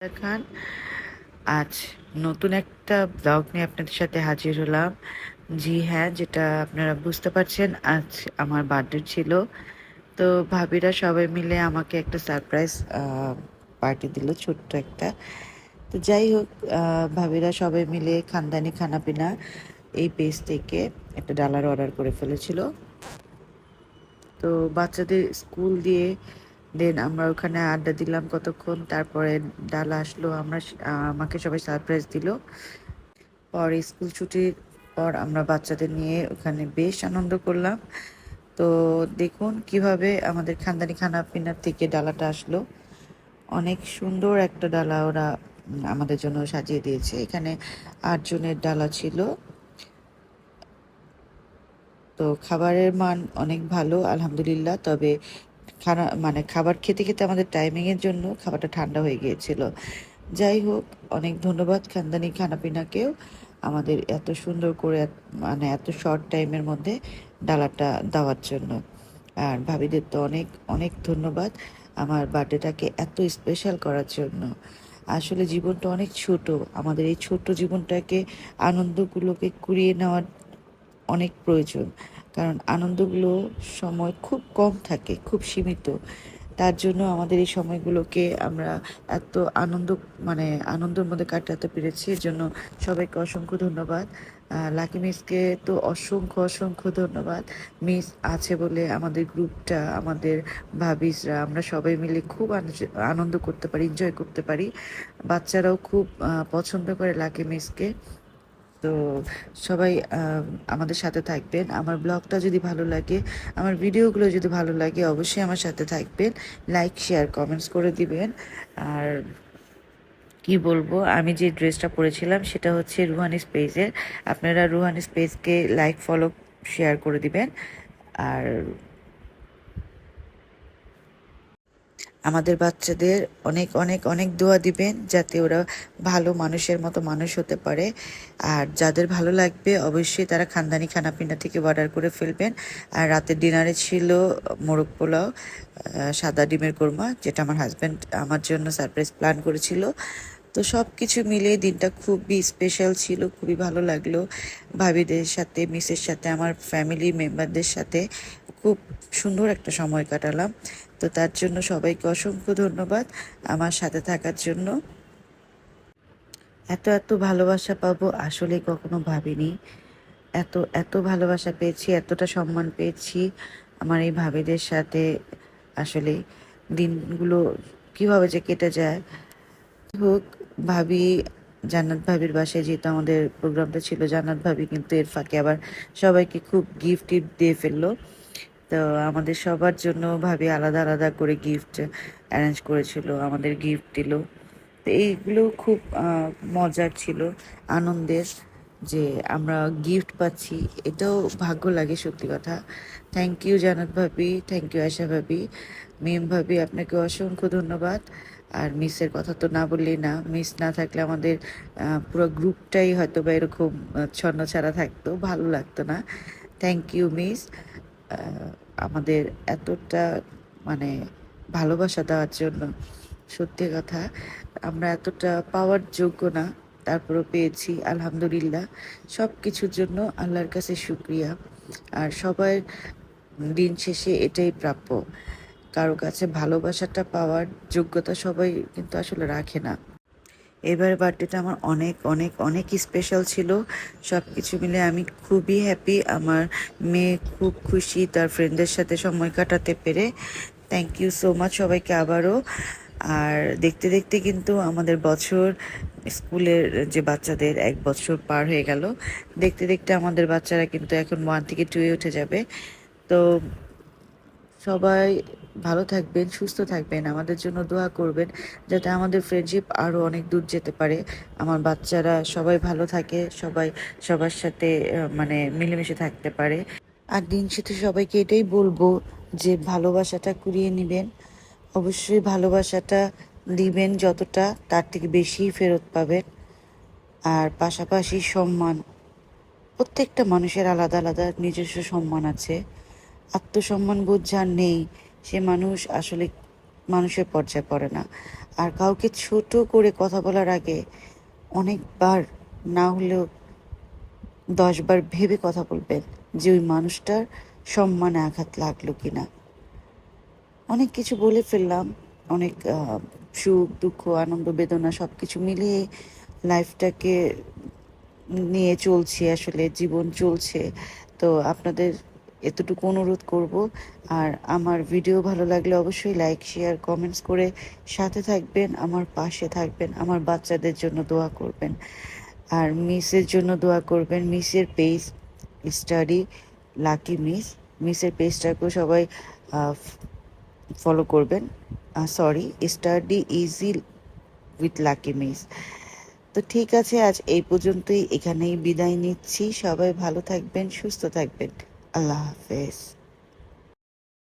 খান। আজ নতুন একটা ব্লগ নিয়ে আপনাদের সাথে হাজির হলাম। জি হ্যাঁ, যেটা আপনারা বুঝতে পারছেন, আজ আমার বার্থডে ছিল। তো ভাবিরা সবাই মিলে আমাকে একটা সারপ্রাইজ পার্টি দিল, ছোট্ট একটা। তো যাই হোক, ভাবিরা সবাই মিলে খানদানি খানাপিনা এই পেজ থেকে একটা ডালার অর্ডার করে ফেলেছিল। তো বাচ্চাদের স্কুল দিয়ে দেন আমরা ওখানে আড্ডা দিলাম কতক্ষণ, তারপরে ডালা আসলো। আমাকে সবাই সারপ্রাইজ দিল। পরে স্কুল ছুটির পর আমরা বাচ্চাদের নিয়ে ওখানে বেশ আনন্দ করলাম। তো দেখুন কিভাবে আমাদের খানদানি খানা পিনার থেকে ডালাটা আসলো। অনেক সুন্দর একটা ডালা ওরা আমাদের জন্য সাজিয়ে দিয়েছে। এখানে 8 জনের ডালা ছিল। তো খাবারের মান অনেক ভালো আলহামদুলিল্লাহ। তবে খাবার খেতে খেতে আমাদের টাইমিংয়ের জন্য খাবারটা ঠান্ডা হয়ে গিয়েছিল। যাই হোক, অনেক ধন্যবাদ খানদানি খানাপিনাকেও আমাদের এত সুন্দর করে এত শর্ট টাইমের মধ্যে ডালাটা দেওয়ার জন্য। আর ভাবিদের তো অনেক অনেক ধন্যবাদ আমার বার্থডেটাকে এত স্পেশাল করার জন্য। আসলে জীবনটা অনেক ছোট, আমাদের এই ছোট্ট জীবনটাকে আনন্দগুলোকে কুড়িয়ে নেওয়ার অনেক প্রয়োজন। কারণ আনন্দগুলো সময় খুব কম থাকে, খুব সীমিত। তার জন্য আমাদের এই সময়গুলোকে আমরা এত আনন্দের মধ্যে কাটাতে পেরেছি। এর জন্য সবাইকে অসংখ্য ধন্যবাদ। লাকি মিসকে তো অসংখ্য অসংখ্য ধন্যবাদ। মিস আছে বলে আমাদের গ্রুপটা, আমাদের ভাবিসরা, আমরা সবাই মিলে খুব আনন্দ করতে পারি, এনজয় করতে পারি। বাচ্চারাও খুব পছন্দ করে লাকি মিসকে। তো সবাই আমাদের সাথে থাকবেন। আমার ব্লগটা যদি ভালো লাগে, আমার ভিডিওগুলো যদি ভালো লাগে, অবশ্যই আমার সাথে থাকবেন। লাইক শেয়ার কমেন্টস করে দিবেন। আর কি বলবো, আমি যে ড্রেসটা পরেছিলাম সেটা হচ্ছে রুহানি স্পেসের। আপনারা রুহানি স্পেসকে লাইক ফলো শেয়ার করে দিবেন। আর আমাদের বাচ্চাদের অনেক অনেক অনেক দোয়া দিবেন যাতে ওরা ভালো মানুষের মতো মানুষ হতে পারে। আর যাদের ভালো লাগবে অবশ্যই তারা খানদানি খানাপিনা থেকে অর্ডার করে ফেলবেন। আর রাতের ডিনারে ছিল মোরগ পোলাও, সাদা ডিমের কোরমা, যেটা আমার হাজব্যান্ড আমার জন্য সারপ্রাইজ প্ল্যান করেছিল। তো সব কিছু মিলিয়ে দিনটা খুবই স্পেশাল ছিল, খুবই ভালো লাগলো। ভাবিদের সাথে, মিসের সাথে, আমার ফ্যামিলি মেম্বারদের সাথে খুব সুন্দর একটা সময় কাটালাম। তো তার জন্য সবাইকে অসংখ্য ধন্যবাদ আমার সাথে থাকার জন্য। এত এত ভালোবাসা পাবো আসলে কখনো ভাবিনি। এত এত ভালোবাসা পেয়েছি, এতটা সম্মান পেয়েছি আমার এই ভাবিদের সাথে। আসলে দিনগুলো কিভাবে যে কেটে যায়। হোক, ভাবি জান্নাত ভাবির বাসায় যেহেতু আমাদের প্রোগ্রামটা ছিল, জান্নাত ভাবি কিন্তু এর ফাঁকে আবার সবাইকে খুব গিফট টিফট দিয়ে ফেললো। তো আমাদের সবার জন্য ভাবি আলাদা আলাদা করে গিফট অ্যারেঞ্জ করেছিল, আমাদের গিফট দিল। তো এইগুলো খুব মজার ছিল, আনন্দের, যে আমরা গিফট পাচ্ছি। এটাও ভাগ্য লাগে সত্যি কথা। থ্যাংক ইউ জান্নাত ভাবি, থ্যাংক ইউ আয়শা ভাবি, মিম ভাবি, আপনাকে অসংখ্য ধন্যবাদ। আর মিসের কথা তো না বললেই না। মিস না থাকলে আমাদের পুরো গ্রুপটাই হয়তো বা এরকম ছন্ন ছাড়া থাকতো, ভালো লাগতো না। থ্যাংক ইউ মিস, আমাদের এতটা মানে ভালোবাসা দেওয়ার জন্য। সত্যি কথা, আমরা এতটা পাওয়ার যোগ্য না, তারপরও পেয়েছি আলহামদুলিল্লাহ। সব কিছুর জন্য আল্লাহর কাছে শুক্রিয়া। আর সবার দিন শেষে এটাই প্রাপ্য, কারো কাছে ভালোবাসাটা পাওয়ার যোগ্যতা সবাই কিন্তু আসলে রাখে না। এবারে বার্থডেটা আমার অনেক অনেক অনেক স্পেশাল ছিল। সব কিছু মিলে আমি খুবই হ্যাপি। আমার মেয়ে খুব খুশি তার ফ্রেন্ডদের সাথে সময় কাটাতে পেরে। থ্যাংক ইউ সো মাচ সবাইকে আবারও। আর দেখতে দেখতে কিন্তু আমাদের বছর, স্কুলের যে বাচ্চাদের 1 বছর পার হয়ে গেল। দেখতে দেখতে আমাদের বাচ্চারা কিন্তু এখন 1 থেকে 2 উঠে যাবে। তো সবাই ভালো থাকবেন, সুস্থ থাকবেন, আমাদের জন্য দোয়া করবেন যাতে আমাদের ফ্রেন্ডশিপ আরও অনেক দূর যেতে পারে। আমার বাচ্চারা সবাই ভালো থাকে, সবাই সবার সাথে মিলেমিশে থাকতে পারে। আর দিন শেষে সবাইকে এটাই বলবো যে ভালোবাসাটা কুড়িয়ে নেবেন। অবশ্যই ভালোবাসাটা দিবেন যতটা, তার থেকে বেশি ফেরত পাবেন। আর পাশাপাশি সম্মান, প্রত্যেকটা মানুষের আলাদা আলাদা নিজস্ব সম্মান আছে। আত্মসম্মান বোধ যার নেই, সে মানুষ আসলে মানুষের পর্যায়ে পড়ে না। আর কাউকে ছোট করে কথা বলার আগে অনেকবার, না হলেও 10 বার ভেবে কথা বলবেন যে ওই মানুষটার সম্মানে আঘাত লাগলো কিনা। অনেক কিছু বলে ফেললাম, অনেক সুখ দুঃখ আনন্দ বেদনা সব কিছু মিলিয়ে লাইফটাকে নিয়ে চলছি, আসলে জীবন চলছে। তো আপনাদের এতটুকু অনুরোধ করব। আর আমার ভিডিও ভালো লাগলে অবশ্যই লাইক শেয়ার কমেন্টস করে সাথে থাকবেন, আমার পাশে থাকবেন, আমার বাচ্চাদের জন্য দোয়া করবেন। আর মিসের জন্য দোয়া করবেন। মিসের পেজ স্টাডি লাকি মিসের পেজটাকেও সবাই ফলো করবেন। Sorry, study easy with lucky miss. তো ঠিক আছে, আজ এই পর্যন্তই, এখানেই বিদায় নিচ্ছি। সবাই ভালো থাকবেন, সুস্থ থাকবেন। আল্লাহ হাফেজ।